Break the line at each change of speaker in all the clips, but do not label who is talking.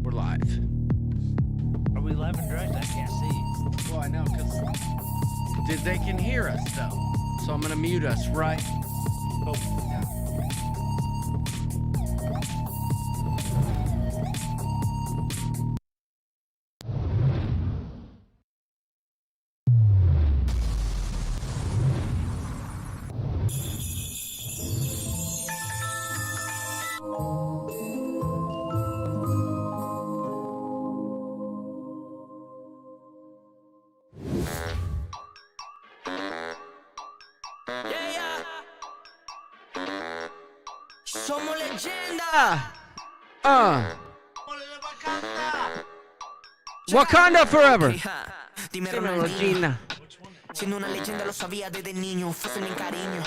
We're live.
Are we live and direct? I can't see.
Well, I know, because they can hear us, though. So I'm going to mute us, right?
Oh.
Somos leyenda.
Wakanda forever.
Dime
Dímelo,
Ronaldinho.
Gina.
Siendo una leyenda lo sabía desde niño. Fuese mi cariño.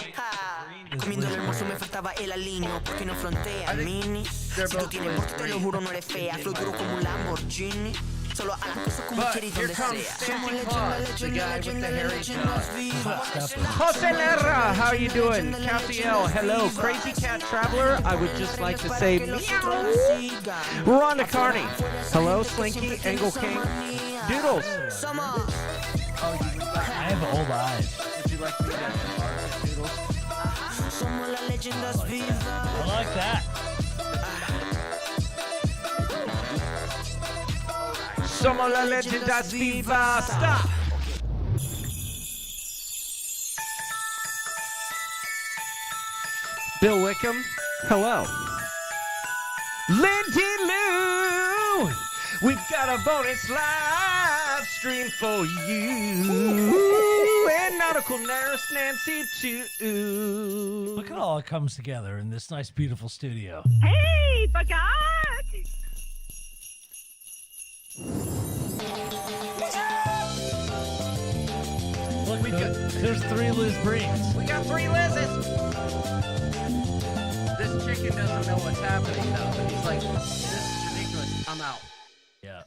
Comiendo el almuerzo me faltaba el aliño. Porque no frontea mini. Si tú tienes voz, te lo juro, no eres fea. Flow duro como un Lamborghini. Solo haz las cosas como quieres donde sea. Somos leyenda, leyenda, leyenda, leyendas vivas.
Jose Lerra, how are you doing? Castiel, hello. Crazy Cat Traveler, I would just like to say meow. Rhonda Carney, hello. Slinky, Angle King, Doodles.
I have old eyes.
Would you like me to have Doodles?
Somos las leyendas vivas.
I like that.
Somos las leyendas vivas. Stop. Bill Wickham, hello. Lindy Lou, we've got a bonus live stream for you. And Nautical Nurse Nancy too.
Look at all it comes together in this nice, beautiful studio.
Hey, bagat!
Look, there's 3 Liz Breens.
We got 3 Liz's. This chicken doesn't know what's happening though. He's like, this is ridiculous. I'm out.
Yeah.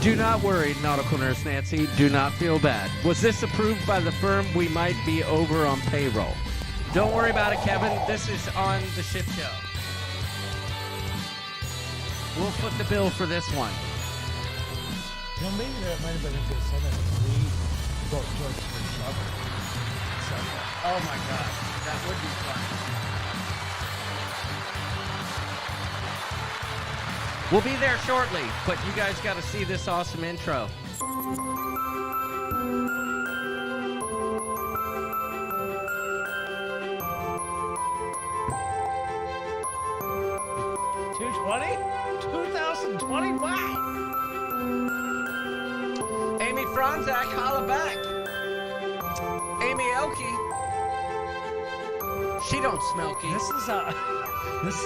Do not worry, Nautical Nurse Nancy. Do not feel bad. Was this approved by the firm? We might be over on payroll. Don't worry about it, Kevin. This is on the ship show. We'll foot the bill for this one.
You know, maybe that might have been a good segment if we both George for shovel.
Oh my God, that would be fun. We'll be there shortly, but you guys got to see this awesome intro.
$220? Wow!
Amy Franzak, holla back. Amy Elke. She don't smell key.
This is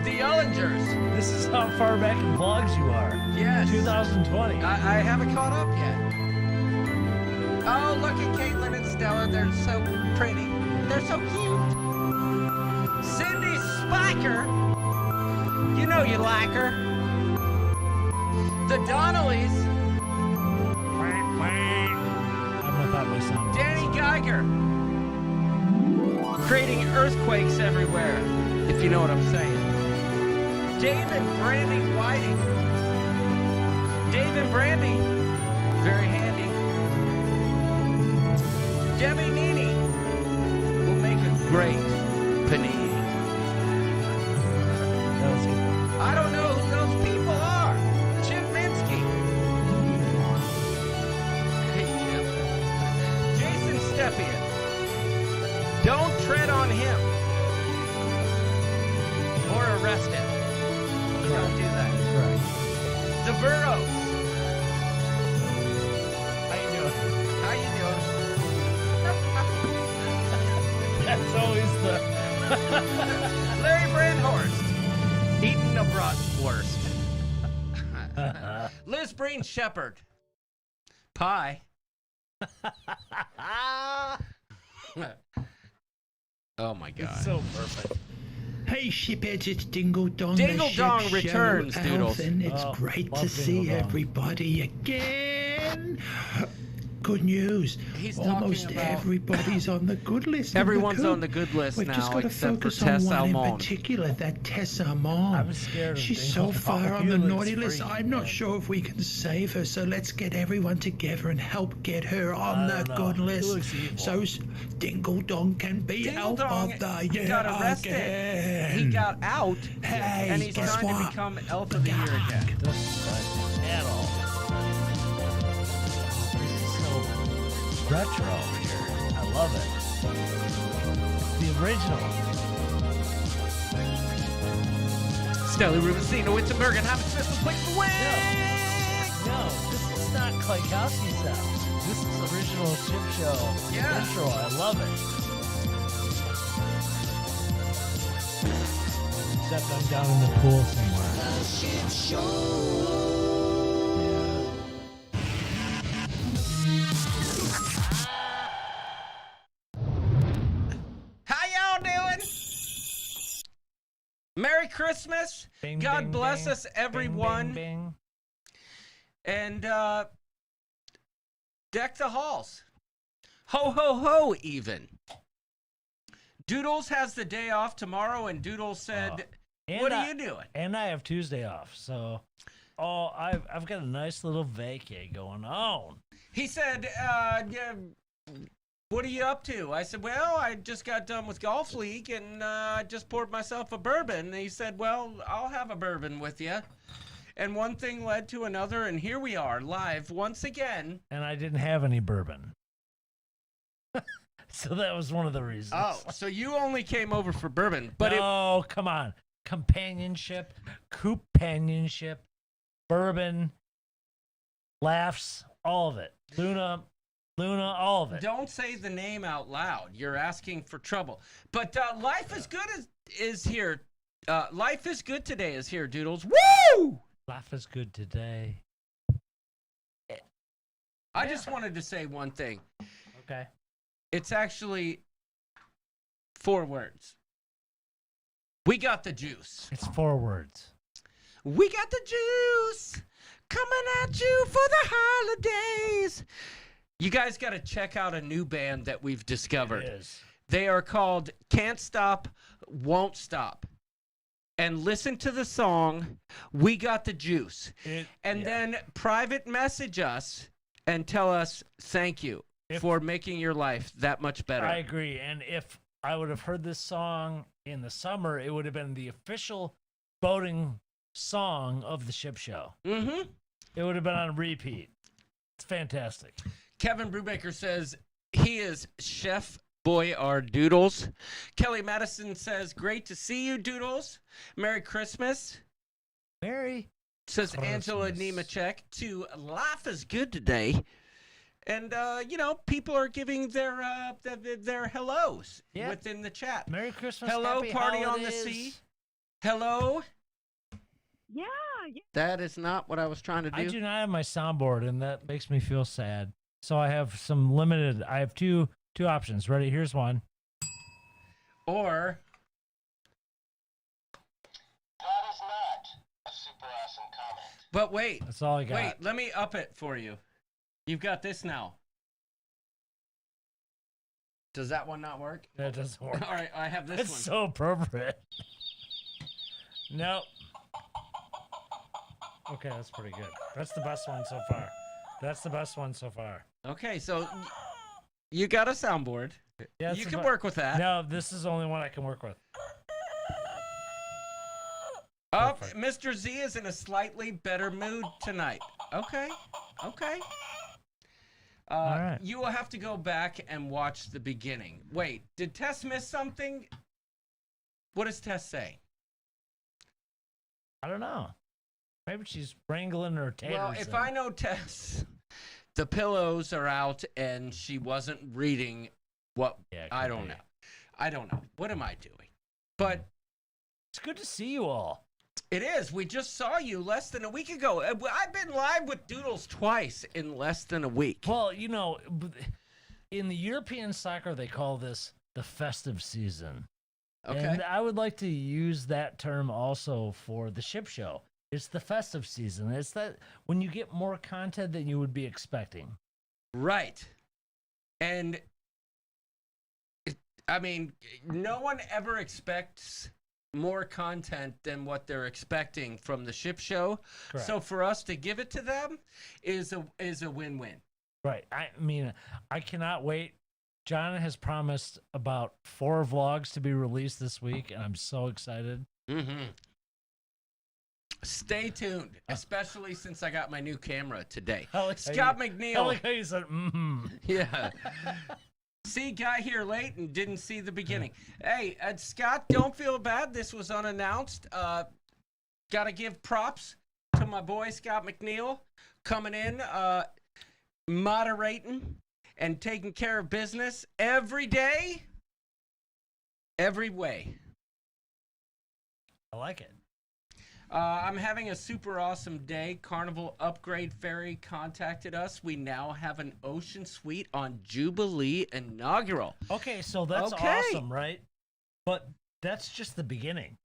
The Ullingers.
this is how far back in vlogs you are.
Yes.
2020.
I haven't caught up yet. Oh, look at Caitlin and Stella. They're so pretty. They're so cute. Cindy Spiker. You know you like her. The Donnellys.
I don't know if that was sound.
Danny Geiger. Creating earthquakes everywhere, if you know what I'm saying. David Brandy Whiting. David Brandy. Very handy. Debbie Nini will make a great panini.
That was good.
I don't know who those people are. Jim Minsky. Hey, Jim. Jason Stepien. Don't tread on him. Or arrest him. Don't do that.
Right.
The Burrows.
How you doing?
How you doing?
That's always the...
Larry Brandhorst. Eating a bratwurst. Liz Breen Shepherd. Pie. Oh my God.
It's so perfect.
Hey shipheads, it's Dingle Dong.
Dingle
the
Dong
Ship
returns,
Show,
Doodles.
And it's
Oh,
great
love
to see
Dingle Dong.
everybody again. Good news.
He's
Almost
talking about-
everybody's on the good list.
Everyone's
of the
on the good list
We've
now,
just got to
except for
focus
Tess
on one in
Almond.
particular, that Tess Almond.
I'm scared of
She's
Dingle
so far
Dong.
on the
He looks
naughty list.
freaky,
I'm not
man.
sure if we can save her. So let's get everyone together and help get her on
I
the
don't know.
good
He
list.
looks evil.
So Dingle Dong can be
Dingle
out
Dong
of the year
got arrested.
again.
He got out,
Hey,
and he's
guess
trying to
what?
become Elf of the Year again.
Doesn't like at all. This is so retro here. I love it. It's the original.
Stelly Rubicino, it's a Bergen, Hammond Smith, and Blake the Wing!
No, this is not Klaikowski sound. This is original Ship Show
Yeah.
intro. I love it. Except I'm down in the pool somewhere.
How y'all doing? Merry Christmas.
Bing,
God
bing,
bless
bing.
us, everyone.
Bing, bing, bing.
And deck the halls. Ho, ho, ho, even. Doodles has the day off tomorrow, and Doodles said,
And
what
I-
are you doing?
And I have Tuesday off, so I've got a nice little vacay going on.
He said, yeah, what are you up to? I said, well, I just got done with golf league, and I just poured myself a bourbon. And he said, well, I'll have a bourbon with you. And one thing led to another, and here we are, live once again.
And I didn't have any bourbon. So that was one of the reasons.
Oh, so you only came over for bourbon, but
no, come on. Companionship, companionship, bourbon, laughs, all of it. Luna, all of it.
don't say the name out loud. You're asking for trouble. But life is good is here. Life is good today is here, Doodles. Woo!
Life is good today.
I just wanted to say one thing.
Okay.
It's actually 4 words. We got the juice.
It's 4 words.
We got the juice coming at you for the holidays. You guys got to check out a new band that we've discovered.
It is.
They are called Can't Stop, Won't Stop. And listen to the song, We Got the Juice. And then private message us and tell us thank you for making your life that much better.
I agree. And if I would have heard this song in the summer, it would have been the official boating song of the Ship Show.
Mm-hmm.
It would have been on repeat. It's fantastic.
Kevin Brubaker says he is Chef Boyard Doodles. Kelly Madison says, great to see you, Doodles. Merry Christmas.
Merry
Says
Christmas.
Angela Nemechek to Life is Good Today. And, people are giving their hellos within the chat.
Merry Christmas.
Hello,
happy
party
holidays.
on the sea. Hello.
Yeah.
That is not what I was trying to do.
I do not have my soundboard, and that makes me feel sad. So I have some limited. I have two options. Ready? Here's one.
Or
That is not a super awesome comment.
but wait.
That's all I got.
Wait, let me up it for you. You've got this now. Does that one not work?
That doesn't work.
All right, I have this
It's
one.
so appropriate. Nope. Okay, that's pretty good. That's the best one so far. That's the best one so far.
Okay, so you got a soundboard.
Yeah, it's
You
the
can
be-
work with that.
No, this is the only one I can work with.
Oh,
Perfect.
Mr. Z is in a slightly better mood tonight. Okay.
right.
You will have to go back and watch the beginning. Wait, did Tess miss something? What does Tess say?
I don't know. Maybe she's wrangling her taters.
Well, if
in.
I know Tess, the pillows are out and she wasn't reading what
Yeah, it
I
could
don't
be.
know. I don't know. What am I doing? But
It's good to see you all.
it is. We just saw you less than a week ago. I've been live with Doodles twice in less than a week.
Well, in the European soccer, they call this the festive season.
Okay.
And I would like to use that term also for the ship show. It's the festive season. It's that when you get more content than you would be expecting.
Right. And I mean, no one ever expects more content than what they're expecting from the ship show.
Correct.
So for us to give it to them is a win-win.
Right. I mean, I cannot wait. John has promised about 4 vlogs to be released this week, and I'm so excited.
Mm-hmm. Stay tuned, especially since I got my new camera today. Scott McNeil.
I like how you said,
Yeah. See, got here late and didn't see the beginning. Hey, Scott, don't feel bad. This was unannounced. Got to give props to my boy, Scott McNeil, coming in, moderating, and taking care of business every day, every way.
I like it.
I'm having a super awesome day. Carnival Upgrade Ferry contacted us. We now have an ocean suite on Jubilee Inaugural.
Okay, so that's awesome, right? But that's just the beginning.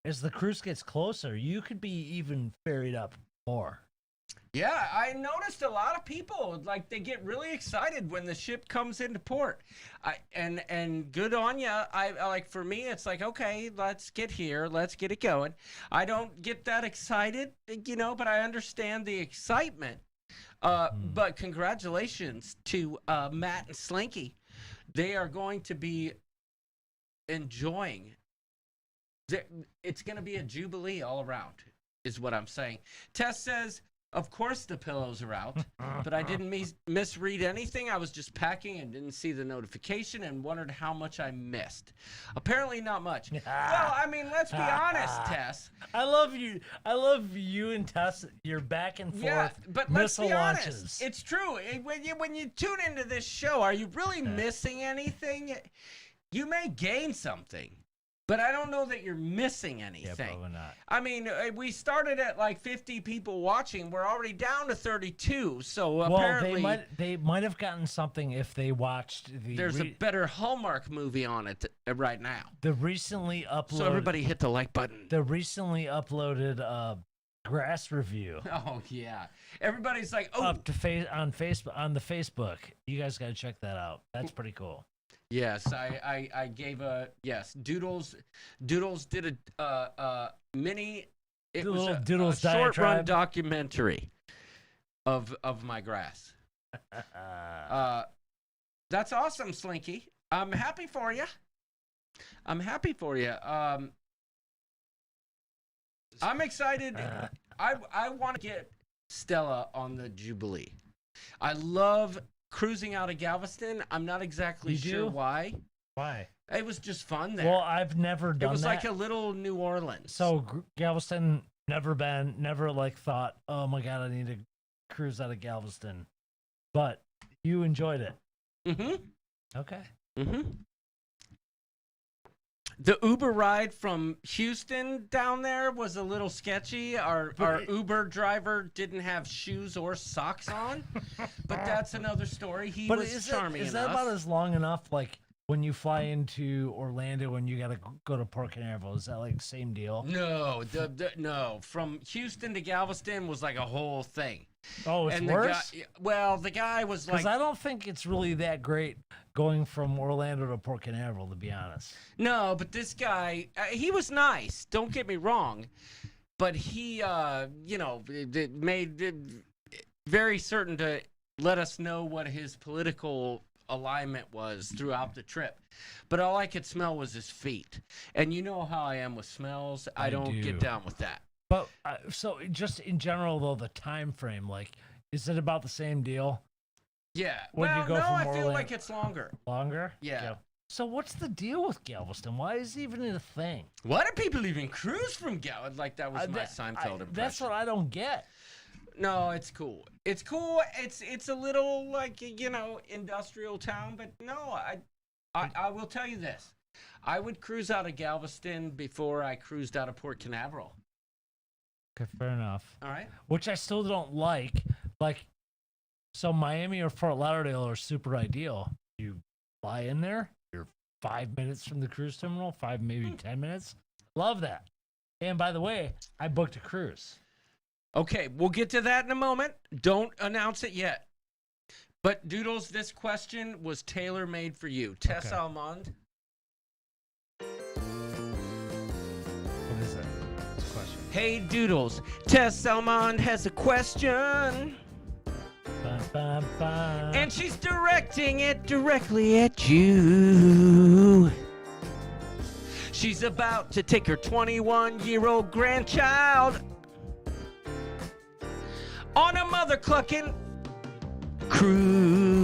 As the cruise gets closer, you could be even ferried up more.
Yeah, I noticed a lot of people, like, they get really excited when the ship comes into port. And good on ya. I like, for me, it's like, okay, let's get here, let's get it going. I don't get that excited, but I understand the excitement. But congratulations to Matt and Slinky. They are going to be enjoying. It's going to be a jubilee all around, is what I'm saying. Tess says, of course the pillows are out, but I didn't misread anything. I was just packing and didn't see the notification and wondered how much I missed. Apparently not much. Well, I mean, let's be honest, Tess.
I love you. I love you and Tess. You're back and forth.
Yeah, but let's be honest.
Launches.
It's true. When you tune into this show, are you really missing anything? You may gain something. But I don't know that you're missing anything.
Yeah, probably not.
I mean, we started at like 50 people watching. We're already down to 32. So apparently,
they might have gotten something if they watched the.
There's a better Hallmark movie on it right now.
The recently uploaded.
So everybody hit the like button.
The recently uploaded grass review.
Oh yeah, everybody's like, oh,
up to on the Facebook. You guys got to check that out. That's pretty cool.
Yes, I gave a yes. Doodles did a mini. It was a
Doodles
short run
diatribe.
documentary of my grass. That's awesome, Slinky. I'm happy for you. I'm excited. I want to get Stella on the Jubilee. I love cruising out of Galveston. I'm not exactly sure why.
Why?
It was just fun there.
Well, I've never done that.
It was like a little New Orleans.
So Galveston, never like thought, oh my God, I need to cruise out of Galveston. But you enjoyed it.
Mm-hmm.
Okay.
Mm-hmm. The Uber ride from Houston down there was a little sketchy. Our Uber driver didn't have shoes or socks on, but that's another story. He was charming enough.
Is that about as long enough, like when you fly into Orlando and you got to go to Port Canaveral? Is that like the same deal?
No, no. From Houston to Galveston was like a whole thing.
Oh, it's worse?
The guy was like...
Because I don't think it's really that great going from Orlando to Port Canaveral, to be honest.
No, but this guy, he was nice. Don't get me wrong. But he, made very certain to let us know what his political alignment was throughout the trip. But all I could smell was his feet. And you know how I am with smells. I don't get down with that.
But so just in general, though, the time frame, like, is it about the same deal?
Yeah.
I
feel like it's longer.
Longer?
Yeah.
So what's the deal with Galveston? Why is it even a thing?
Why do people even cruise from Galveston? Like, that was my Seinfeld impression.
That's what I don't get.
No, it's cool. It's cool. It's a little, like, industrial town. But no, I will tell you this. I would cruise out of Galveston before I cruised out of Port Canaveral.
Okay, fair enough.
All right.
Which I still don't like. Like, so Miami or Fort Lauderdale are super ideal. You fly in there, you're 5 minutes from the cruise terminal, maybe 10 minutes. Love that. And by the way, I booked a cruise.
Okay, we'll get to that in a moment. Don't announce it yet. But Doodles, this question was tailor-made for you. Tess Almond.
What is it? What's the question?
Hey, Doodles. Tess Almond has a question.
Ba, ba, ba.
And she's directing it directly at you. She's about to take her 21-year-old grandchild on a mother-clucking cruise.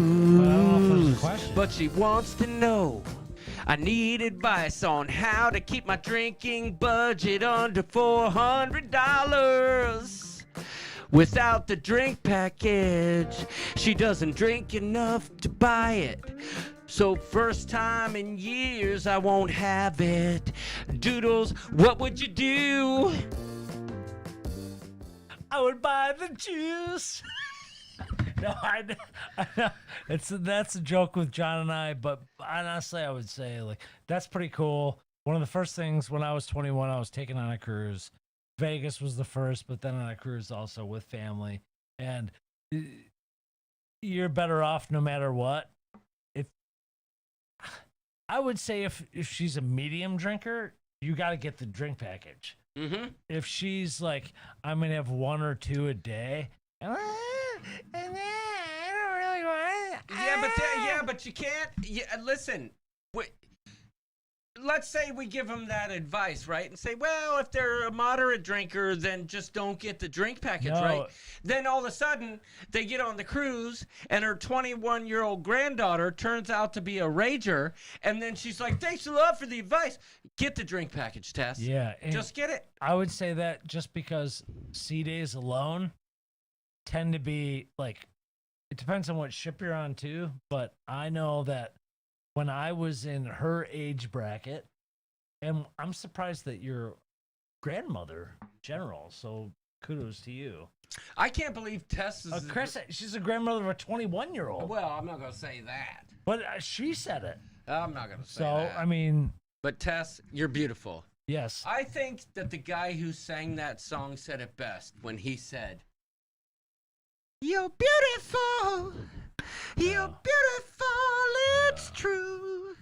But she wants to know, I need advice on how to keep my drinking budget under $400. Without the drink package, she doesn't drink enough to buy it. So first time in years, I won't have it. Doodles, what would you do?
I would buy the juice. No, I know. That's a joke with John and I, but honestly, I would say like that's pretty cool. One of the first things when I was 21, I was taken on a cruise. Vegas was the first, but then on a cruise also with family. And you're better off no matter what. I would say if she's a medium drinker, you got to get the drink package.
Mm-hmm.
If she's like, I'm going to have 1 or 2 a day, and I don't really want it.
Yeah, but you can't. Yeah, listen. Let's say we give them that advice, right? And say, well, if they're a moderate drinker, then just don't get the drink package, right? Then all of a sudden, they get on the cruise, and her 21-year-old granddaughter turns out to be a rager, and then she's like, thanks a lot for the advice. Get the drink package, Tess.
Yeah.
Just get it.
I would say that just because sea days alone tend to be like, it depends on what ship you're on too, but I know that when I was in her age bracket, and I'm surprised that your grandmother, general, so kudos to you.
I can't believe Tess is...
Chris, she's a grandmother of a 21-year-old.
Well, I'm not going to say that.
But she said it.
I'm not going to say
that.
So,
I mean...
But Tess, you're beautiful.
Yes.
I think that the guy who sang that song said it best when he said, you're beautiful. You're beautiful, it's true.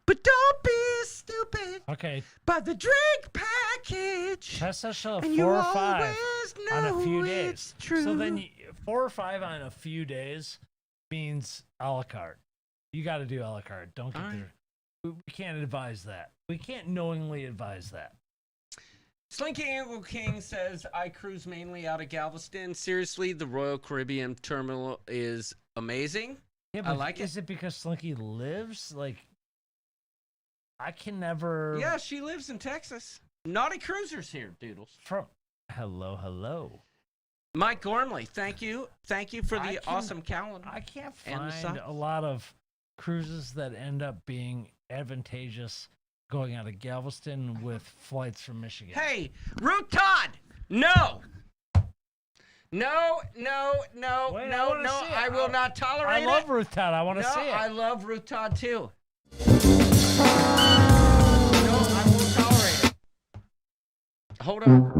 But don't be stupid.
Okay.
By the drink package.
Tessa shall
and
4 or 5 on a few
it's
days.
True.
So then 4 or 5 on a few days means a la carte. You got to do a la carte. Don't get there. We can't advise that. We can't knowingly advise that.
Slinky Eagle King says, I cruise mainly out of Galveston. Seriously, the Royal Caribbean terminal is amazing.
Yeah, but
I like it.
Is it because Slinky lives? Like, I can never...
Yeah, she lives in Texas. Naughty Cruisers here, Doodles.
Hello.
Mike Gormley, thank you. Thank you for the awesome calendar.
I can't find a lot of cruises that end up being advantageous going out of Galveston with flights from Michigan.
Hey, Root Todd! No! No, I will not tolerate it.
I love Ruth Todd. I want to see it.
I love Ruth Todd too. No, I won't tolerate it. Hold on.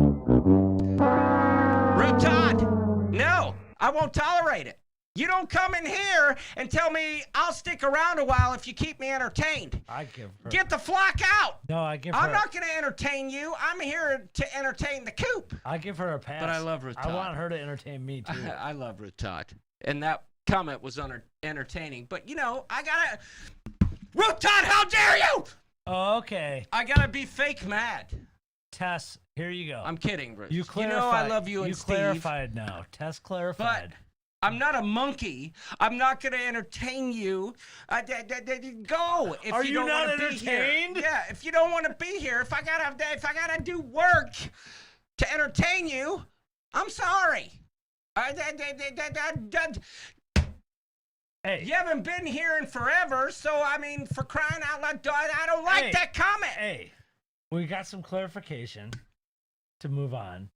Ruth Todd! No, I won't tolerate it. You don't come in here and tell me I'll stick around a while if you keep me entertained.
I give her.
Get the flock out.
No, I give her.
I'm not going to entertain you. I'm here to entertain the coop.
I give her a pass.
But I love Ruth Todd.
I want her to entertain me too.
I love Ruth Todd. And that comment was entertaining. But, you know, I got to... Ruth Todd, how dare you?
Okay.
I got to be fake mad.
Tess, here you go.
I'm kidding, Ruth.
You clarified.
You know I love you and Steve.
You clarified now. Tess clarified.
But I'm not a monkey. I'm not going to entertain you. Go if
Are
you
you
don't
not
want to be here.
entertained?
Yeah, if you don't want to be here, if I gotta do work to entertain you, I'm sorry.
Hey,
you haven't been here in forever, so I mean, for crying out loud, I don't like that comment.
Hey, we got some clarification to move on.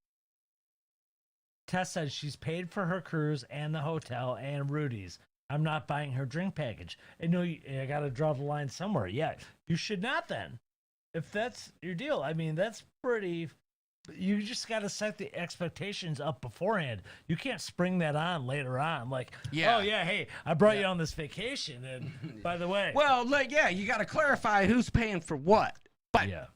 Tess said she's paid for her cruise and the hotel and Rudy's. I'm not buying her drink package. And no, I got to draw the line somewhere. Yeah, you should not then. If that's your deal, I mean, that's pretty. You just got to set the expectations up beforehand. You can't spring that on later on. Like,
Yeah.
oh, yeah, hey, I brought you on this vacation. And by the way.
Well, you got to clarify who's paying for what. But,
yeah.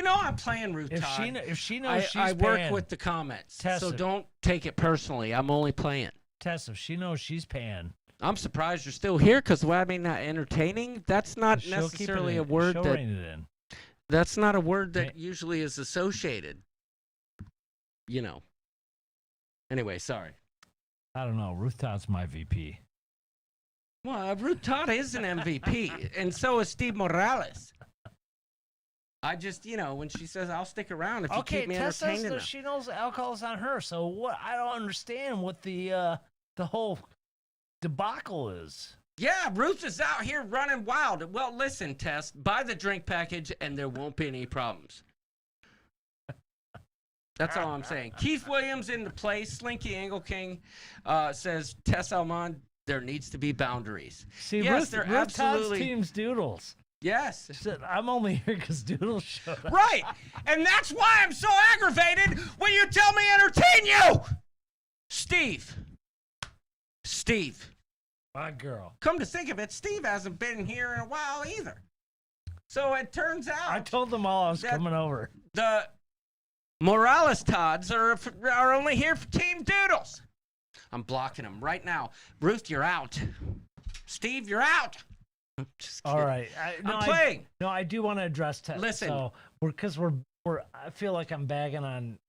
I'm playing Ruth Todd.
If she knows she's
I work
paying,
with the comments,
Tess,
so don't take it personally. I'm only playing.
Tess, if she knows she's paying.
I'm surprised you're still here because not entertaining. That's not
She'll
necessarily
keep it
a word
she'll
that.
rein it in.
That's not a word that usually is associated. Anyway, sorry.
I don't know. Ruth Todd's my VP.
Well, Ruth Todd is an MVP, and so is Steve Morales. I just, when she says, I'll stick around if you keep me
Tess
entertained
says that
enough.
she knows alcohol's on her. So what? I don't understand what the whole debacle is.
Yeah, Ruth is out here running wild. Well, listen, Tess, buy the drink package, and there won't be any problems. That's all I'm saying. Keith Williams in the place. Slinky Angle King says, Tess Almond, there needs to be boundaries.
See,
yes,
Ruth
absolutely.
Todd's team's Doodles.
Yes.
Said, I'm only here because Doodles showed up.
Right. And that's why I'm so aggravated when you tell me entertain you. Steve.
My girl.
Come to think of it, Steve hasn't been here in a while either. So it turns out
I told them all I was coming over.
the Morales Todds are only here for Team Doodles. I'm blocking them right now. Ruth, you're out. Steve, you're out. Just
All
kidding.
right.
I'm playing.
I do want to address Tess.
Listen.
So I feel like I'm bagging on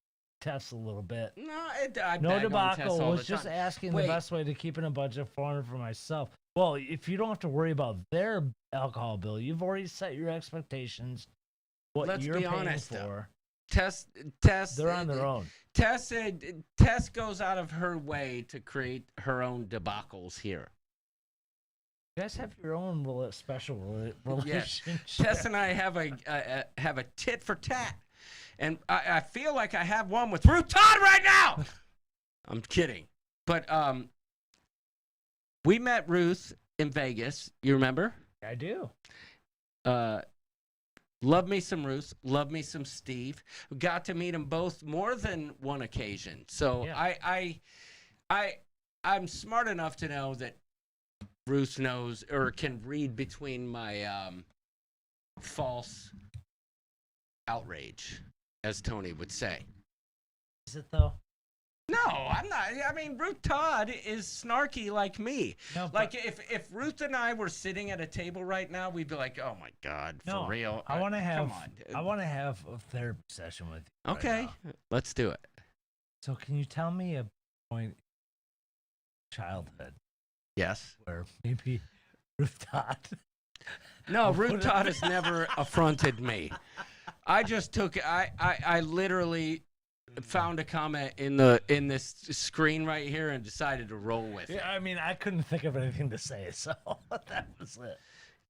Tess a little bit.
No, I bag
No
on Tess
debacle.
all
Was
the
just
time.
asking
Wait.
the best way to keep in a budget for myself. Well, if you don't have to worry about their alcohol bill, you've already set your expectations. What
Let's
you're
be
paying
honest,
for.
though. Tess,
They're on their own.
Tess goes out of her way to create her own debacles here.
You guys have your own special relationship.
Tess and I have a tit for tat, and I feel like I have one with Ruth Todd right now. I'm kidding, but we met Ruth in Vegas. You remember?
I do.
Love me some Ruth. Love me some Steve. Got to meet them both more than one occasion. So
Yeah.
I'm smart enough to know that Ruth knows or can read between my false outrage, as Tony would say.
Is it though?
No, I'm not. I mean, Ruth Todd is snarky like me.
No,
Like if Ruth and I were sitting at a table right now, we'd be like, "Oh my God, for real."
I want to have.
Come on.
I want to have a therapy session with you.
Okay,
Right now.
let's do it.
So can you tell me a point childhood
Yes.
where maybe Ruth Todd?
No, Ruth Todd has never affronted me. I just took. I literally found a comment in this screen right here and decided to roll with it.
Yeah, I mean, I couldn't think of anything to say, so that was it.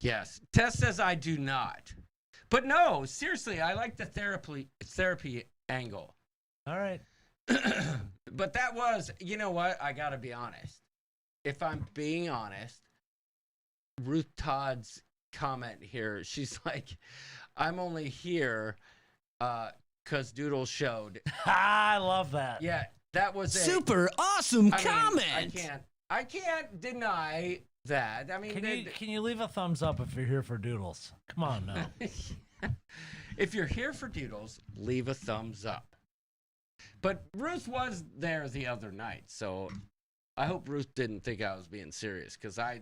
Yes. Tess says I do not. But no, seriously, I like the therapy angle.
All right.
But that was, you know what? I got to be honest. If I'm being honest, Ruth Todd's comment here, she's like, I'm only here because Doodles showed.
I love that.
Yeah, that was a
Super awesome
I mean,
comment.
I can't deny that. I mean,
Can you leave a thumbs up if you're here for Doodles? Come on now.
if you're here for Doodles, leave a thumbs up. But Ruth was there the other night, so I hope Ruth didn't think I was being serious because I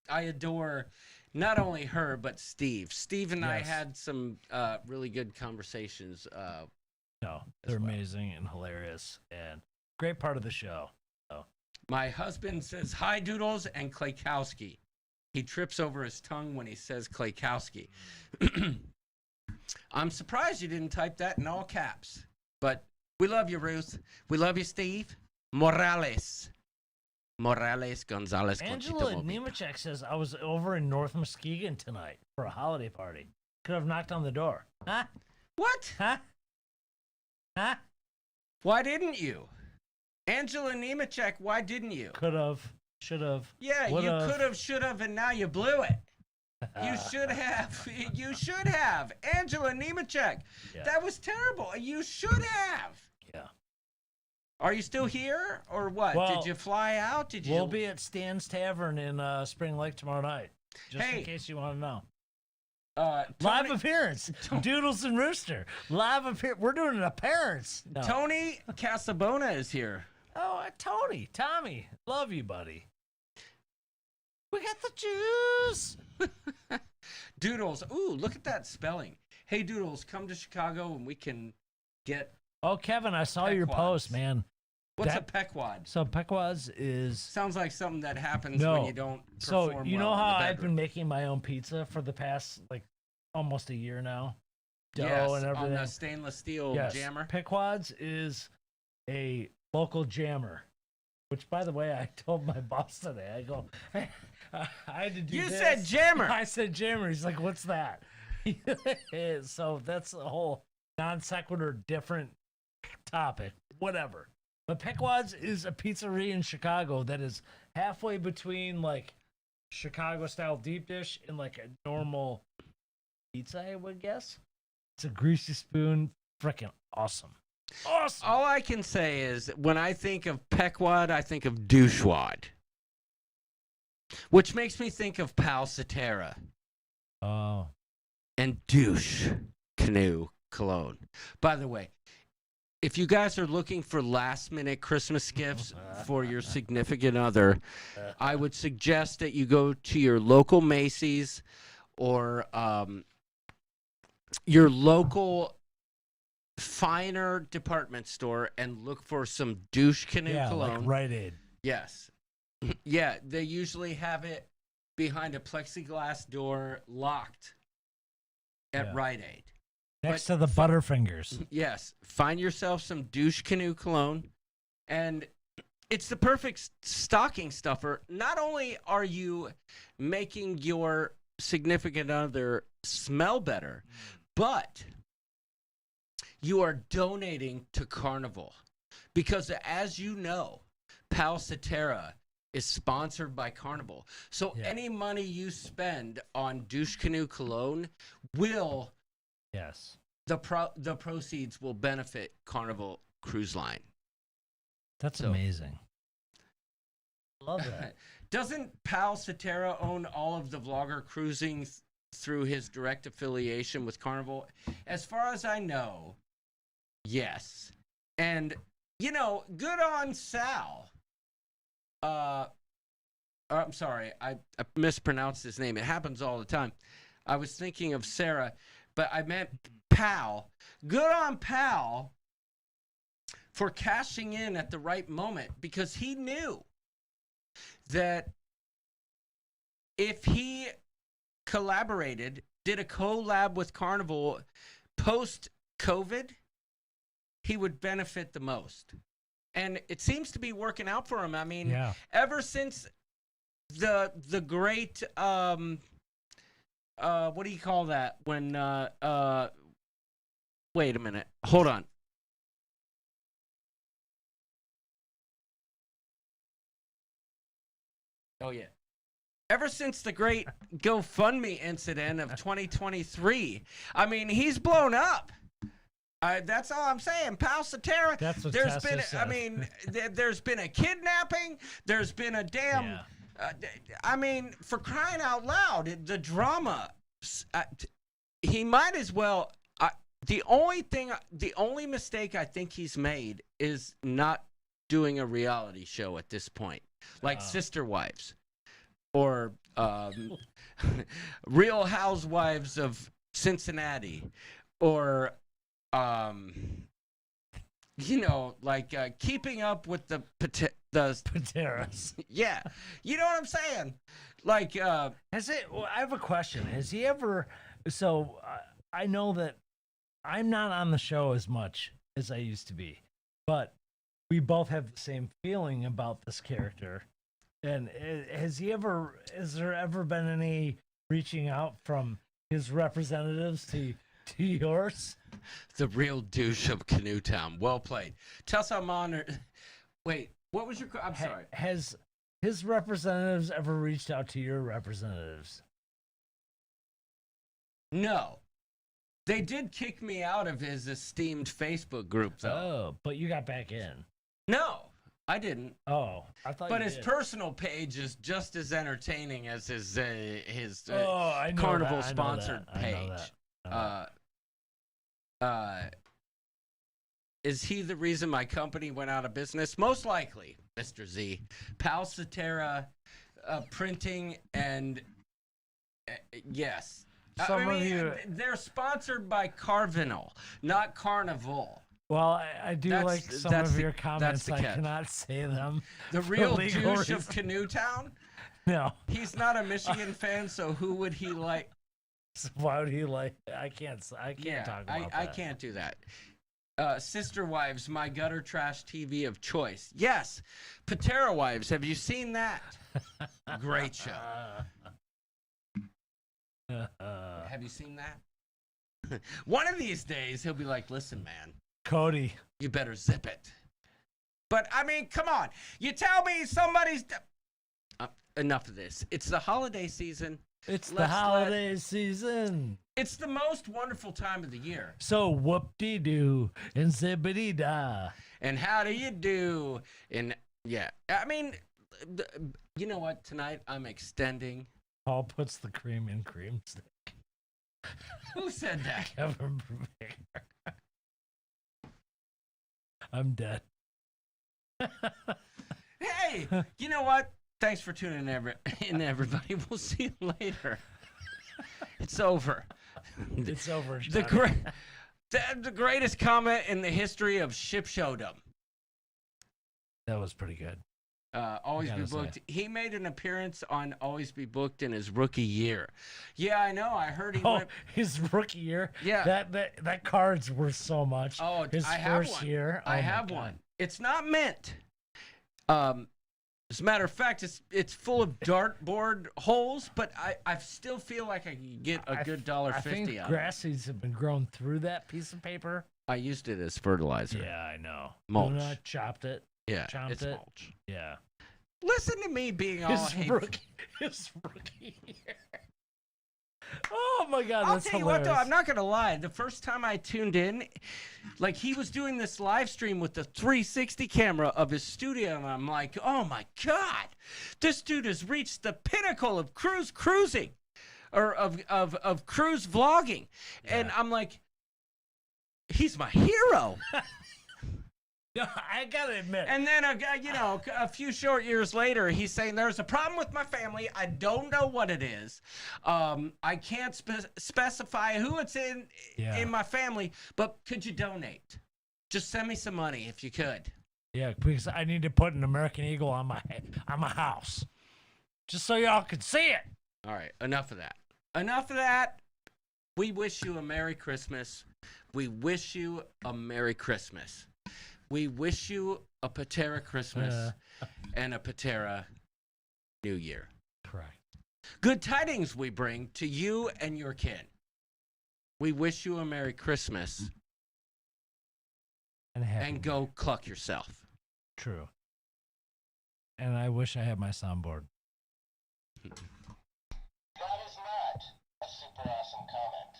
adore not only her but Steve. Steve and I
Yes.
had some really good conversations.
No, they're
well.
amazing and hilarious and great part of the show. So.
My husband says hi Doodles and Klaykowski. He trips over his tongue when he says Klaykowski. I'm surprised you didn't type that in all caps. But we love you, Ruth. We love you, Steve. Morales Gonzalez.
Angela Nemechek says, I was over in North Muskegon tonight for a holiday party. Could have knocked on the door. Huh?
What?
Huh? Huh?
Why didn't you? Angela Nemechek, why didn't you?
Could have. should have.
Yeah, you could have, should have, and now you blew it. You should have. You should have. Angela Nemechek.
Yeah.
That was terrible. You should have.
Yeah.
Are you still here or what?
Well,
Did you fly out? Did you?
We'll be at Stan's Tavern in Spring Lake tomorrow night. Just
Hey.
in case you want to know.
Tony,
Live appearance. Doodles and Rooster. Live appearance. We're doing an appearance. No.
Tony Casabona is here.
Oh, Tony. Tommy. Love you, buddy. We got the juice.
Doodles. Ooh, look at that spelling. Hey, Doodles, come to Chicago and we can get.
Oh, Kevin, I saw your
Pequods.
post, man.
What's a pequod?
So Pequods is...
Sounds like something that happens
No.
when you don't
So,
perform
you
well
know
in
how
the
I've
bedroom.
been making my own pizza for the past, like, almost a year now? Dough
Yes,
and everything.
on the stainless steel
Yes.
jammer.
Pequods is a local jammer. Which, by the way, I told my boss today. I go, hey, I had to do
You
this.
said jammer.
I said jammer. He's like, what's that? So that's a whole non sequitur different topic. Whatever. But Pequods is a pizzeria in Chicago that is halfway between like Chicago style deep dish and like a normal pizza, I would guess. It's a greasy spoon. Freaking awesome. Awesome.
All I can say is when I think of Pequod, I think of douchewad. Which makes me think of Pal Cetera
Oh.
and douche canoe cologne. By the way, if you guys are looking for last minute Christmas gifts for your significant other, I would suggest that you go to your local Macy's or your local finer department store and look for some douche canoe
Yeah,
cologne.
like Rite Aid.
Yes. Yeah, they usually have it behind a plexiglass door locked at
Yeah.
Rite Aid.
Next
But
to the Butterfingers.
Yes, find yourself some douche canoe cologne, and it's the perfect stocking stuffer. Not only are you making your significant other smell better, but you are donating to Carnival. Because as you know, Pal Cetera is sponsored by Carnival. So
Yeah.
any money you spend on douche canoe cologne will...
Yes.
The proceeds will benefit Carnival Cruise Line.
That's
So-
amazing. Love that.
Doesn't Pal Cetera own all of the vlogger cruising through his direct affiliation with Carnival? As far as I know, yes. And, you know, good on Sal. I'm sorry, I mispronounced his name. It happens all the time. I was thinking of Sarah, but I meant Pal. Good on Pal for cashing in at the right moment because he knew that if he collaborated, did a collab with Carnival post-COVID, he would benefit the most. And it seems to be working out for him. I mean,
Yeah.
ever since the great what do you call that when wait a minute, hold on. Oh yeah. Ever since the great GoFundMe incident of 2023, I mean, he's blown up. That's all I'm saying. Pal Cetera,
That's what
there's
Tessa
been,
said.
I mean, there's been a kidnapping. There's been a damn,
Yeah.
I mean, for crying out loud, the drama. He might as well. The only mistake I think he's made is not doing a reality show at this point, like Sister Wives or Real Housewives of Cincinnati, or you know, like Keeping Up with the
Pateras.
yeah, you know what I'm saying? Like,
Has it? Well, I have a question. Has he ever? So I know that I'm not on the show as much as I used to be, but we both have the same feeling about this character. And has he ever? Has there ever been any reaching out from his representatives to yours?
the real douche of Canoe Town. Well played. Tessa, I'm honored. Wait, what was your? I'm sorry.
Has his representatives ever reached out to your representatives?
No. They did kick me out of his esteemed Facebook group, though.
Oh, but you got back in.
No, I didn't.
Oh, I thought.
But
you
his
did.
personal page is just as entertaining as his
I know
Carnival
that, I know
sponsored
that, I know
page.
that.
Is he the reason my company went out of business? Most likely, Mr. Z. Palcetera Printing and yes.
Some of you.
They're sponsored by Carvinal, not Carnival.
Well, I do
That's-
like some
that's
of
the-
your
that's
comments.
the
I
catch.
cannot say them.
The
for
real
legal
douche of
reasons.
Canoe Town?
No.
He's not a Michigan fan, so who would he like?
So why would he like? I can't talk about that.
I can't do that. Sister Wives, my gutter trash TV of choice. Yes. Patera Wives, have you seen that? Great show. Have you seen that? One of these days, he'll be like, listen, man,
Cody.
you better zip it. But, I mean, come on. You tell me somebody's... enough of this. It's the holiday season.
It's the
Let's
holiday season.
It's the most wonderful time of the year.
So whoop-de-doo and zippity-da.
And how do you do? And, yeah. I mean, you know what? Tonight, I'm extending...
Paul puts the cream in cream stick.
Who said that?
Kevin Brubaker. I'm dead.
Hey, you know what? Thanks for tuning in, everybody. We'll see you later. It's over.
It's over.
The greatest comment in the history of ship showdom.
That was pretty good.
Always Be Booked. He made an appearance on Always Be Booked in his rookie year. Yeah, I know. I heard he went.
His rookie year.
Yeah.
That card's worth so much.
Oh,
his
I have
first
one.
year.
I have one. It's not mint. As a matter of fact, it's full of dartboard holes, but I still feel like I can get a good $1.50
I think
out of
grass seeds have been grown through that piece of paper.
I used it as fertilizer.
Yeah, I know.
Mulch.
Luna chopped it.
Yeah,
chomped
it's
it.
mulch.
Yeah.
Listen to me being all hateful.
His rookie year. Oh my God,
I'll
that's
tell you
hilarious.
what, though, I'm not going to lie. The first time I tuned in, like he was doing this live stream with the 360 camera of his studio, and I'm like, oh my God, this dude has reached the pinnacle of cruising, or of cruise vlogging. And I'm like, he's my hero.
No, I gotta admit.
And then, a few short years later, he's saying, there's a problem with my family. I don't know what it is. I can't specify who it's in my family, but could you donate? Just send me some money if you could.
Yeah, because I need to put an American Eagle on my house. Just so y'all can see it.
All right, enough of that. Enough of that. We wish you a Merry Christmas. We wish you a Merry Christmas. We wish you a Patera Christmas and a Patera New Year.
Correct.
Good tidings we bring to you and your kin. We wish you a Merry Christmas and go cluck yourself.
True. And I wish I had my soundboard.
That is not a super awesome comment.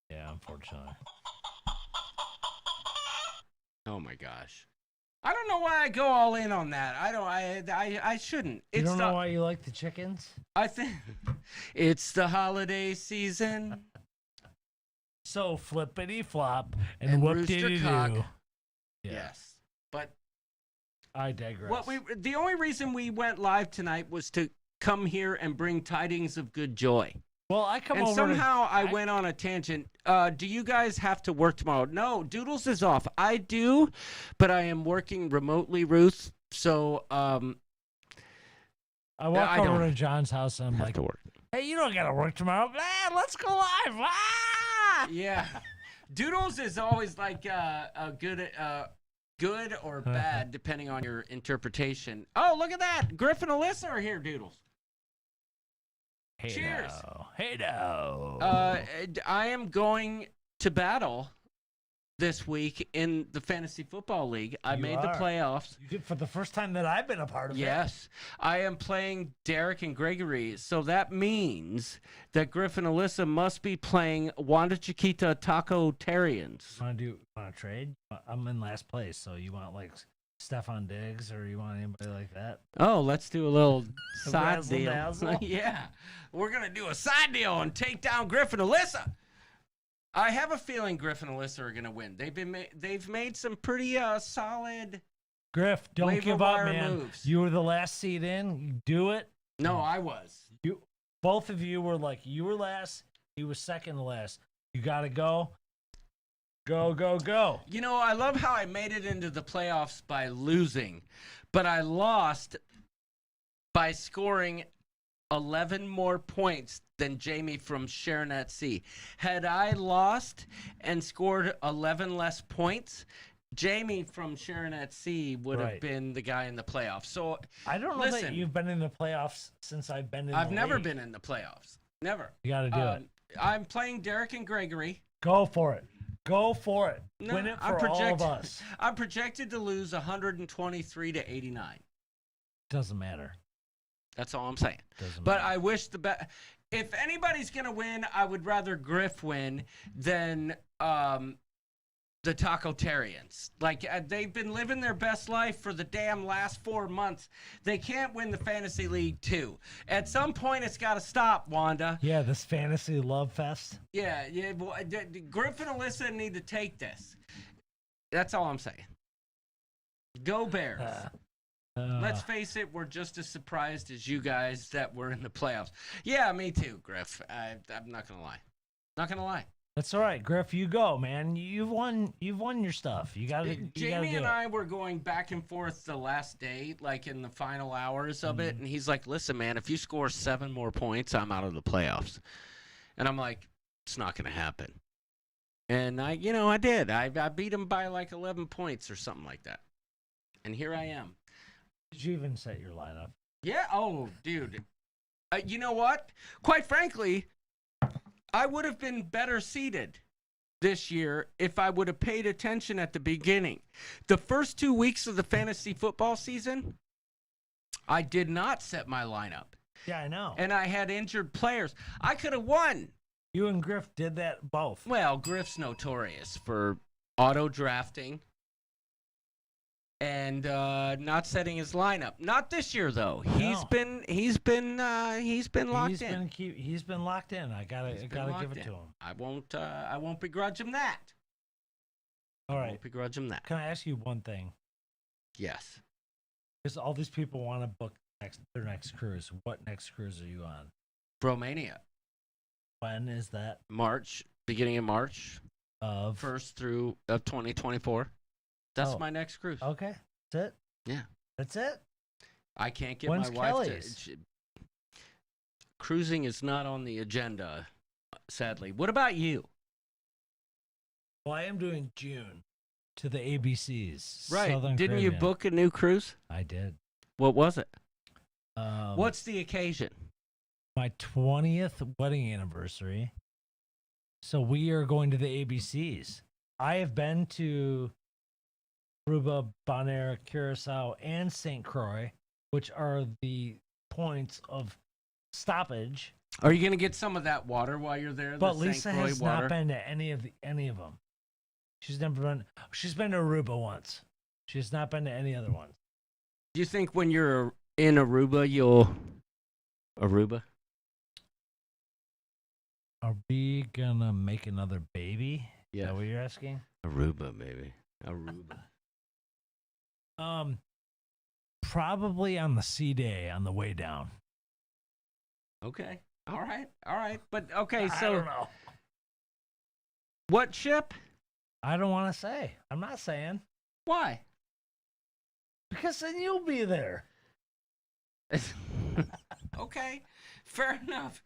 Yeah, unfortunately.
Oh my gosh. I don't know why I go all in on that. I shouldn't.
You don't know why you like the chickens?
I think it's the holiday season.
So flippity flop and whoop-de-doo.
Rooster
Yeah.
Yes. But
I digress.
the only reason we went live tonight was to come here and bring tidings of good joy.
Well, I come
and
over
somehow I went on a tangent. Do you guys have to work tomorrow? No, Doodles is off. I do, but I am working remotely, Ruth. So
I walk over to John's house and I'm like,
to work.
hey, you don't got to work tomorrow. Let's go live. Ah!
Yeah. Doodles is always like a good or bad, depending on your interpretation. Oh, look at that. Griff and Alyssa are here, Doodles.
Hey
Cheers.
No. Hey, no.
I am going to battle this week in the Fantasy Football League. I made the
are.
playoffs.
You did for the first time that I've been a part of it.
Yes, I am playing Derek and Gregory, so that means that Griff and Alyssa must be playing Wanda Chiquita Taco-Tarians.
Want to trade? I'm in last place, so you want like Stefan Diggs or you want anybody like that?
Oh, let's do a little side
Razzle
deal.
dazzle?
Yeah, we're going to do a side deal and take down Griff and Alyssa. I have a feeling Griff and Alyssa are going to win. They've made some pretty solid.
Griff, don't
Waiver
give up,
wire
man.
moves.
You were the last seed in. You do it.
No, I was.
Both of you were like, you were last. He was second to last. You got to go. Go, go, go.
You know, I love how I made it into the playoffs by losing, but I lost by scoring 11 more points than Jamie from Sharon at Sea. Had I lost and scored 11 less points, Jamie from Sharon at Sea would have been the guy in the playoffs. So
I don't know that you've been in the playoffs since I've been in
I've
the
never
league.
been in the playoffs. Never.
You got to do it.
I'm playing Derek and Gregory.
Go for it. Go for it.
No,
Win it for all of us.
I'm projected to lose 123 to 89.
Doesn't matter.
That's all I'm saying.
Doesn't
But
matter.
I wish the best. If anybody's going to win, I would rather Griff win than the Taco-Tarians. Like, they've been living their best life for the damn last 4 months. They can't win the Fantasy League, too. At some point, it's got to stop, Wanda.
Yeah, this fantasy love fest.
Yeah. Griff and Alyssa need to take this. That's all I'm saying. Go Bears. Let's face it, we're just as surprised as you guys that we're in the playoffs. Yeah, me too, Griff. I'm not going to lie. Not going to lie.
That's all right, Griff. You go, man. You've won your stuff. You got to.
Jamie and I were going back and forth the last day, like in the final hours of it, and he's like, "Listen, man, if you score 7 more points, I'm out of the playoffs." And I'm like, "It's not going to happen." And I did. I beat him by like 11 points or something like that. And here I am.
Did you even set your lineup?
Yeah. Oh, dude. You know what? Quite frankly, I would have been better seated this year if I would have paid attention at the beginning. The first 2 weeks of the fantasy football season, I did not set my lineup.
Yeah, I know.
And I had injured players. I could have won.
You and Griff did that both.
Well, Griff's notorious for auto drafting and not setting his lineup. Not this year though.
No.
He's been locked in.
He's been locked in. I gotta give it to him.
I won't begrudge him that.
All
I
right.
won't begrudge him that.
Can I ask you one thing?
Yes.
Because all these people want to book their next cruise. What next cruise are you on?
Bromania.
When is that?
March, beginning of March,
Of
1st through of 2024. That's
Oh.
my next cruise.
Okay, that's it.
Yeah.
That's it.
I can't get
When's
my wife
Kelly's?
to. Cruising is not on the agenda, sadly. What about you?
Well, I am doing June to the ABCs.
Right.
Southern
Didn't you
Caribbean.
book a new cruise?
I did.
What was it?
What's
What's the occasion?
my 20th wedding anniversary? So we are going to the ABCs. I have been to Aruba, Bonaire, Curacao, and St. Croix, which are the points of stoppage.
Are you going to get some of that water while you're there?
But
the
Lisa
St. Croix
has
water?
not been to any of them. She's never been. She's been to Aruba once. She's not been to any other ones.
Do you think when you're in Aruba, you'll Aruba?
Are we gonna make another baby? Is
Yeah.
that what you're asking?
Aruba, baby. Aruba.
Probably on the C day on the way down.
Okay. All right. But okay,
I
so
don't know.
what ship?
I don't want to say. I'm not saying
Why?
because then you'll be there.
Okay, fair enough.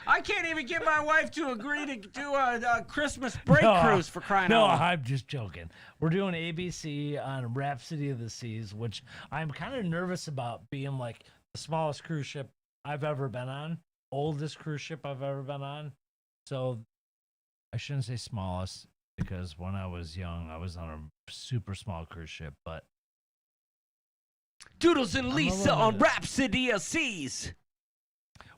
I can't even get my wife to agree to do a Christmas break cruise for crying
No,
out loud.
I'm just joking. We're doing ABC on Rhapsody of the Seas, which I'm kind of nervous about being like the smallest cruise ship I've ever been on, oldest cruise ship I've ever been on. So I shouldn't say smallest. because when I was young, I was on a super small cruise ship. But
Doodles and
I'm a
Lisa
little
on
bit-
Rhapsody of Seas.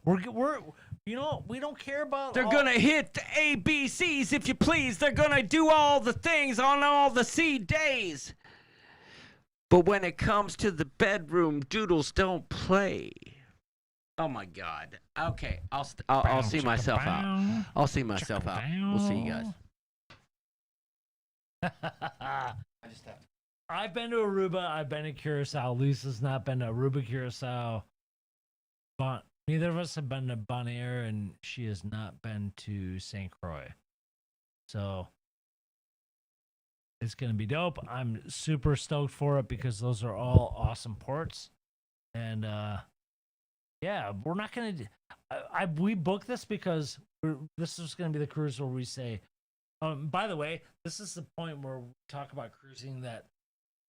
we're we don't care about.
They're gonna hit the ABCs if you please. They're gonna do all the things on all the C days. But when it comes to the bedroom, Doodles don't play. Oh my God. Okay, I'll see myself out. I'll see myself out. We'll see you guys.
I've been to Aruba. I've been to Curacao. Lisa's not been to Aruba, Curacao. But neither of us have been to Bonaire, and she has not been to St. Croix. So it's going to be dope. I'm super stoked for it because those are all awesome ports. And yeah, we're not going to. We booked this because this is going to be the cruise where we say, by the way, this is the point where we talk about cruising that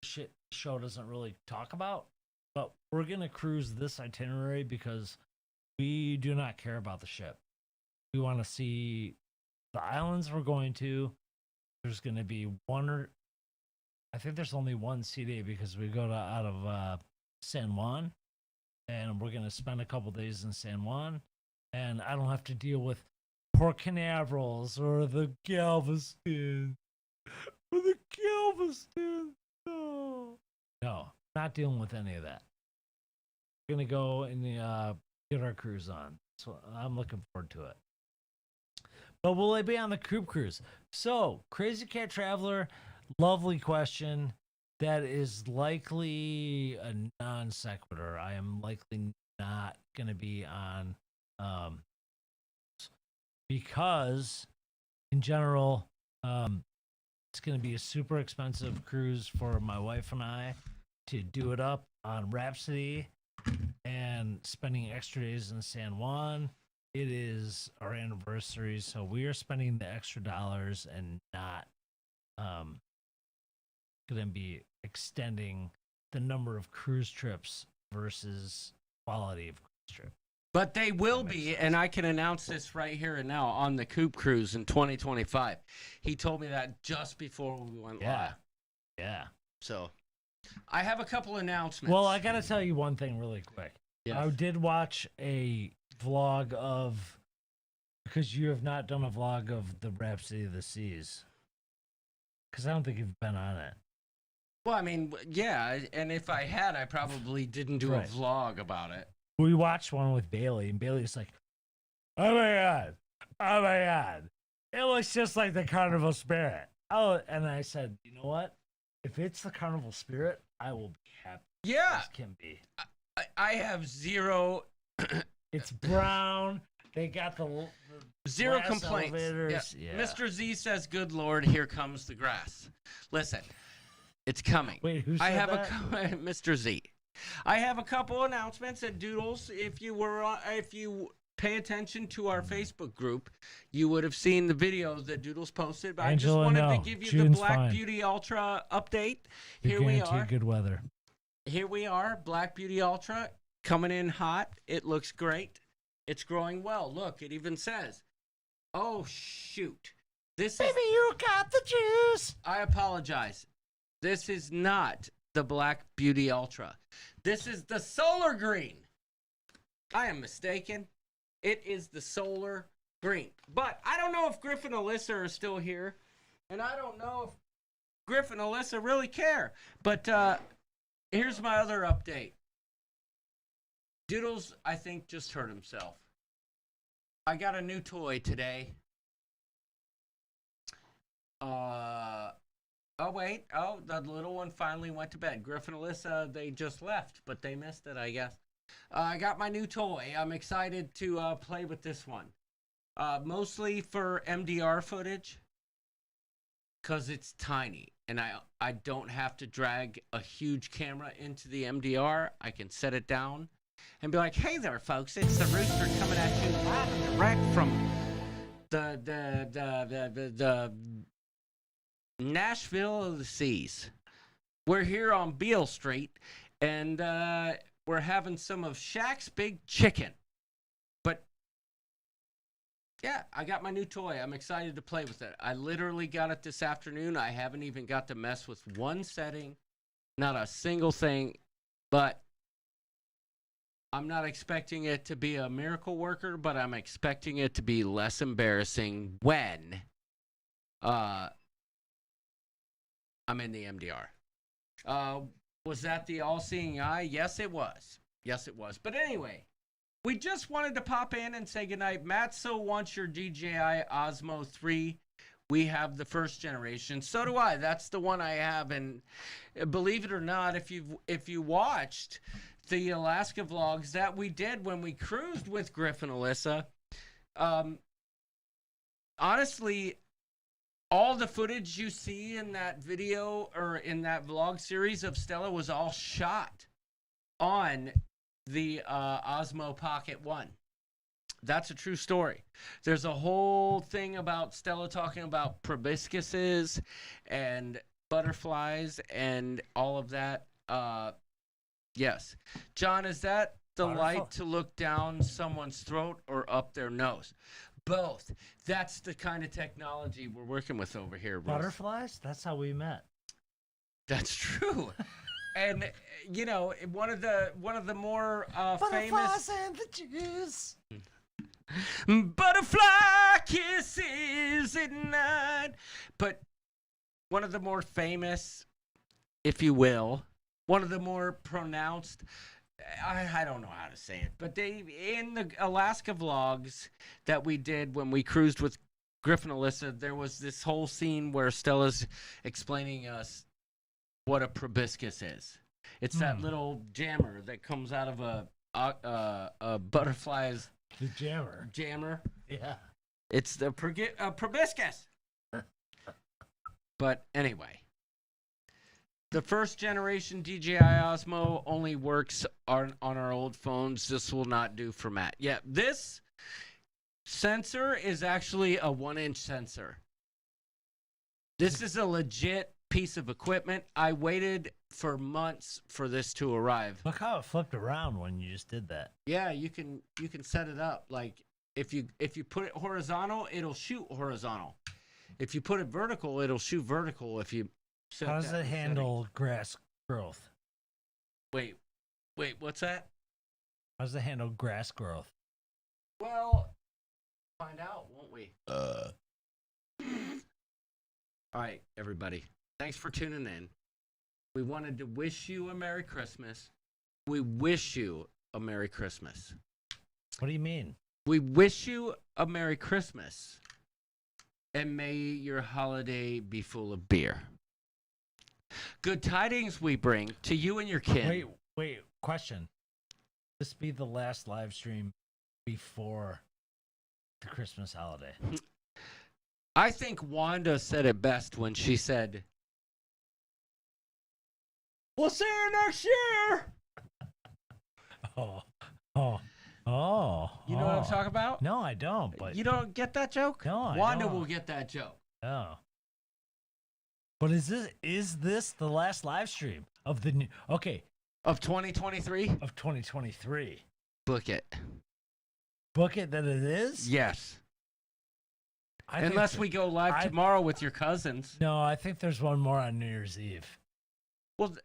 shit show doesn't really talk about. But we're going to cruise this itinerary because we do not care about the ship. We want to see the islands we're going to. There's going to be I think there's only one sea day because we go out of San Juan, and we're going to spend a couple days in San Juan, and I don't have to deal with Port Canaverals or the Galveston or the Galveston. No, not dealing with any of that. We're going to go and get our cruise on. So I'm looking forward to it. But will I be on the Coop Cruise? So, Crazy Cat Traveler, lovely question. That is likely a non sequitur. I am likely not going to be on because, in general, it's going to be a super expensive cruise for my wife and I to do it up on Rhapsody and spending extra days in San Juan. It is our anniversary, so we are spending the extra dollars and not going to be extending the number of cruise trips versus quality of cruise trip.
But they will be, and I can announce this right here and now on the Coop Cruise in 2025. He told me that just before we went live.
Yeah.
So, I have a couple announcements.
Well, I got to tell you one thing really quick.
Yes.
I did watch a vlog of, because you have not done a vlog of the Rhapsody of the Seas. Because I don't think you've been on it.
Well, I mean, yeah, and if I had, I probably didn't do a vlog about it.
We watched one with Bailey, and Bailey's like, oh my God. It looks just like the Carnival Spirit. Oh, and I said, you know what? If it's the Carnival Spirit, I will be happy
Yeah.
as can be.
I have zero...
It's brown. They got the
Zero
glass
complaints.
elevators.
Yeah.
Yeah.
Mr. Z says, good Lord, here comes the grass. Listen, it's coming.
Wait, who said
I have
that?
Mr. Z. I have a couple announcements at Doodles. If you pay attention to our Facebook group, you would have seen the videos that Doodles posted. But
Angela,
I just wanted
no.
to give you
June's
the Black
fine.
Beauty Ultra update.
You're
Here we
guaranteed
are.
good weather.
Here we are, Black Beauty Ultra, coming in hot. It looks great. It's growing well. Look, it even says, oh, shoot.
Baby, you got the juice.
I apologize. This is not the Black Beauty Ultra. This is the Solar Green. I am mistaken. It is the Solar Green. But I don't know if Griff and Alyssa are still here. And I don't know if Griff and Alyssa really care. But here's my other update. Doodles, I think, just hurt himself. I got a new toy today. Oh, wait. Oh, the little one finally went to bed. Griff and Alyssa, they just left, but they missed it, I guess. I got my new toy. I'm excited to play with this one. Mostly for MDR footage, because it's tiny. And I don't have to drag a huge camera into the MDR. I can set it down and be like, hey there, folks. It's the Rooster coming at you live and direct from the Nashville of the Seas. We're here on Beale Street, and we're having some of Shaq's Big Chicken. But Yeah, I got my new toy. I'm excited to play with it. I literally got it this afternoon. I haven't even got to mess with one setting, not a single thing, but I'm not expecting it to be a miracle worker, but I'm expecting it to be less embarrassing when I'm in the MDR. Was that the all-seeing eye? Yes, it was. Yes, it was. But anyway, we just wanted to pop in and say goodnight. Matt still wants your DJI Osmo 3. We have the first generation. So do I. That's the one I have. And believe it or not, if you watched the Alaska vlogs that we did when we cruised with Griff and Alyssa, honestly, all the footage you see in that video or in that vlog series of Stella was all shot on the Osmo Pocket 1. That's a true story. There's a whole thing about Stella talking about proboscises and butterflies and all of that. Yes. John, is that the light to look down someone's throat or up their nose? Both. That's the kind of technology we're working with over here.
Butterflies? That's how we met.
That's true. And you know, one of the more famous
Butterflies and the juice.
Butterfly kisses at night. But one of the more famous, if you will, one of the more pronounced, I don't know how to say it, but they, in the Alaska vlogs that we did when we cruised with Griff and Alyssa, there was this whole scene where Stella's explaining us what a proboscis is. It's that little jammer that comes out of a butterfly's
The jammer.
jammer.
Yeah.
It's the proboscis. But anyway, the first generation DJI Osmo only works on our old phones. This will not do for Matt. Yeah, this sensor is actually a 1-inch sensor. This is a legit piece of equipment. I waited for months for this to arrive.
Look how it flipped around when you just did that.
Yeah, you can set it up. Like if you put it horizontal, it'll shoot horizontal. If you put it vertical, it'll shoot vertical. If you set
How does it handle grass growth?
Wait, what's that?
How does it handle grass growth?
Well, find out, won't we? All right, everybody. Thanks for tuning in. We wanted to wish you a Merry Christmas. We wish you a Merry Christmas.
What do you mean?
We wish you a Merry Christmas. And may your holiday be full of beer. Good tidings we bring to you and your kin.
Wait, question. This be the last live stream before the Christmas holiday.
I think Wanda said it best when she said, "We'll see you next year."
Oh.
You know what I'm talking about?
No, I don't. But
You don't get that joke?
No, I
Wanda
don't.
will get that joke.
Oh. But is this the last live stream of the new? Okay,
Of 2023?
of 2023.
Book it.
Book it that it is.
Yes.
I think
Unless we go live tomorrow with your cousins.
No, I think there's one more on New Year's Eve.
Well,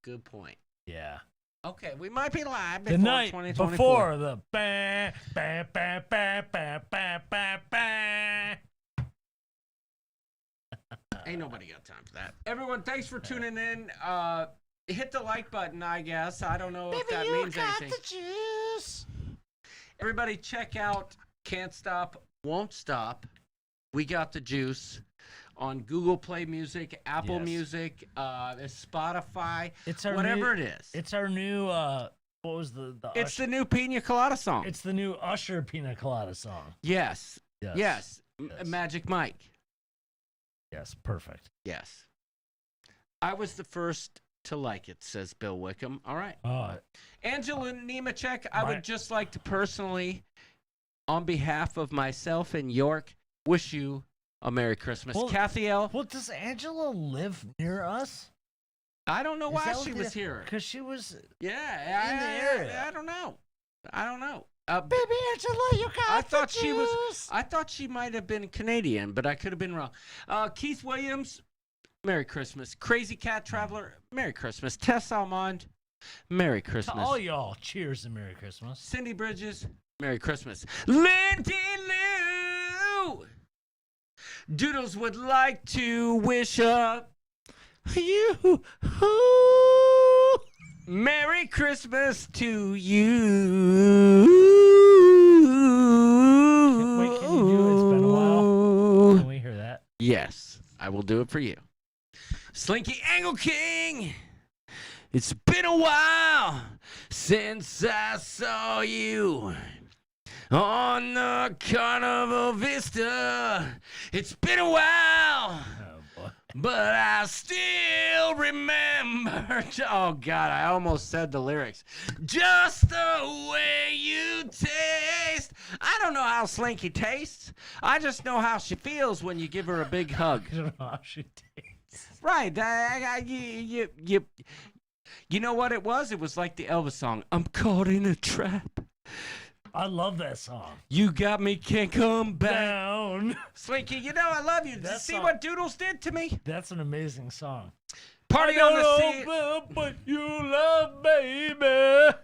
good point.
Yeah.
Okay, we might be live
The
before
night
2024.
before the bang, bang, bang, bang, bang, bang, bang, bang.
Ain't nobody got time for that. Everyone, thanks for tuning in. Hit the like button, I guess. I don't know if that means anything.
The juice.
Everybody, check out Can't Stop, Won't Stop. We got the juice on Google Play Music, Apple
Yes.
Music, Spotify,
It's our
whatever
new,
it is.
It's our new. What was the?
It's
Usher,
the new Pina Colada song.
It's the new Usher Pina Colada song.
Yes.
Yes.
Yes.
Yes.
Magic Mike.
Yes. Perfect.
Yes. I was the first to like it, says Bill Wickham. All right. Angela Nemechek, I would just like to personally, on behalf of myself and York, wish you a Merry Christmas.
Well-
Kathy L.,
Well, does Angela live near us?
I don't know why she was here.
Because she was.
Yeah,
In the area.
I don't know.
Baby Angela, you got
I thought
the
she was.
juice.
I thought she might have been Canadian, but I could have been wrong. Keith Williams, Merry Christmas. Crazy Cat Traveler, Merry Christmas. Tess Almond, Merry
To
Christmas.
all y'all, cheers and Merry Christmas.
Cindy Bridges, Merry Christmas. Lindy Lou, Doodles would like to wish you Merry Christmas to you.
Wait, can you do it? It's been a while. Can we hear that?
Yes, I will do it for you. Slinky Angle King, it's been a while since I saw you on the Carnival Vista. It's been a while,
Oh boy.
but I still remember. Oh God, I almost said the lyrics. Just the way you taste. I don't know how Slinky tastes. I just know how she feels when you give her a big hug.
I don't know how she tastes.
Right. You know what it was? It was like the Elvis song. I'm caught in a trap.
I love that song.
You got me, can't come back.
Down.
Slinky, you know I love you. Did you
That
see
song-
what Doodles did to me?
That's an amazing song.
Party
I
on the
don't
Sea.
know what you love, baby.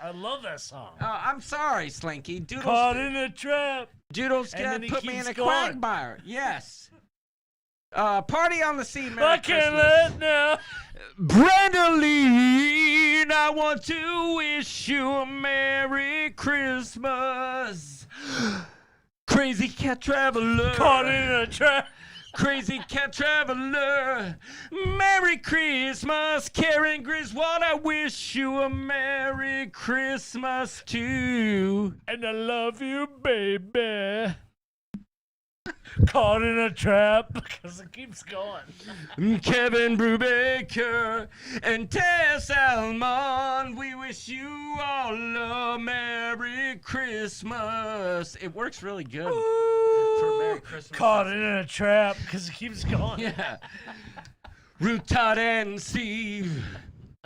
I love that song.
I'm sorry, Slinky.
Caught in a trap.
Doodles
And then he
put me in
keeps
a
going.
quagmire. Yes. Party on the Sea, Merry
I can't
Christmas.
let now.
Brandoline, I want to wish you a Merry Christmas. Crazy Cat Traveler.
Caught in a trap.
Crazy Cat Traveler. Merry Christmas. Karen Griswold, I wish you a Merry Christmas too.
And I love you, baby. Caught in a trap because it keeps going.
Kevin Brubaker and Tess Almond, we wish you all a Merry Christmas. It works really good for Merry Christmas.
Caught in a trap because it keeps going.
Yeah. Root Todd and Steve.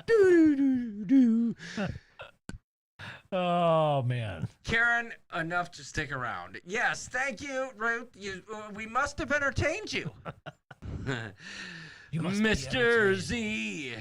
Do-do-do-do.
Oh man.
Karen, enough to stick around. Yes, thank you, Ruth. We must have entertained you.
You must be
Mr.
entertained.
Z.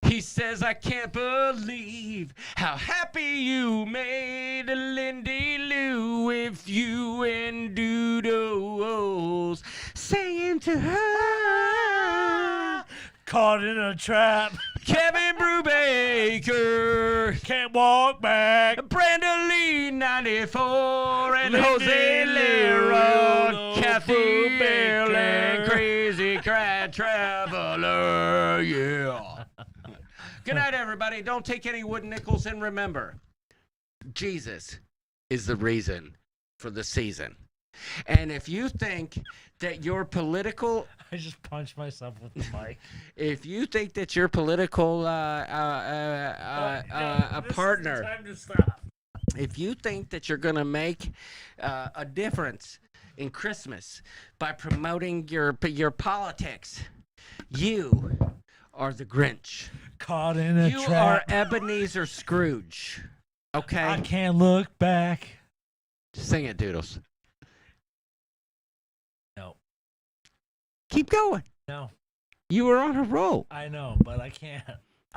He says, I can't believe how happy you made Lindy Lou with you and Doodles saying to her.
Caught in a trap.
Kevin Brubaker,
Can't walk back.
Brenda Lee 94, and
Lindy
Jose
Lou,
Lera, Kathy
Brubaker.
Bell, and Crazy Cat Traveler. Yeah. Good night, everybody. Don't take any wooden nickels, and remember, Jesus is the reason for the season. And if you think that your political
I just punched myself with the mic.
if you think that your political
This is
partner,
the time to stop.
if you think that you're going to make a difference in Christmas by promoting your politics, you are the Grinch.
Caught in a
You
trap.
are Ebenezer Scrooge. Okay?
I can't look back.
Sing it, Doodles.
No.
Keep going.
No.
You were on a roll.
I know, but I can't.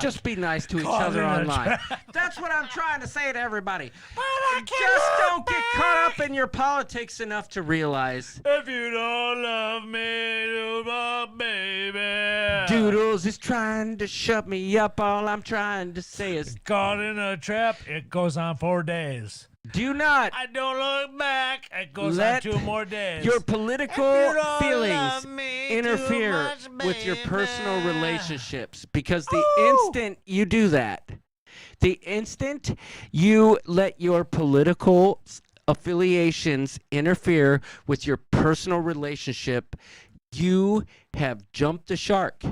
Just be nice to each
Caught
other
in a
online.
trap.
That's what I'm trying to say to everybody.
But I can't
Just
look
don't get caught up in your politics enough to realize
If you don't love me, do my baby.
Doodles is trying to shut me up. All I'm trying to say is
Caught in a trap. It goes on 4 days.
do not
I don't look back. It goes
let
on 2 more days.
your
If
political
you don't
feelings
love me too
interfere
much,
with your personal
baby.
relationships, because the
Ooh.
instant you do that, the instant you let your political affiliations interfere with your personal relationship, you have jumped the shark.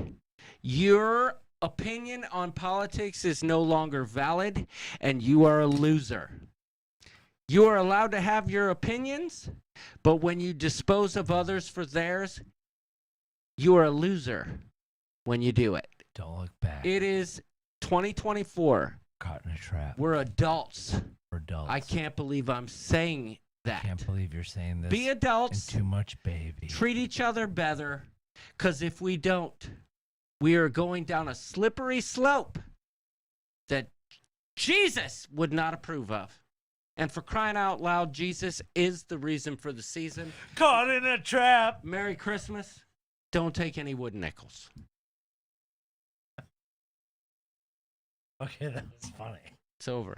Your opinion on politics is no longer valid, and you are a loser. You are allowed to have your opinions, but when you dispose of others for theirs, you are a loser when you do it.
Don't look back.
It is 2024.
caught in a trap.
We're adults.
We're adults.
I can't believe I'm saying that.
Can't believe you're saying this.
Be adults.
And too much baby.
Treat each other better. Because if we don't, we are going down a slippery slope that Jesus would not approve of. And for crying out loud, Jesus is the reason for the season.
Caught in a trap.
Merry Christmas. Don't take any wooden nickels.
Okay, that was funny.
It's over.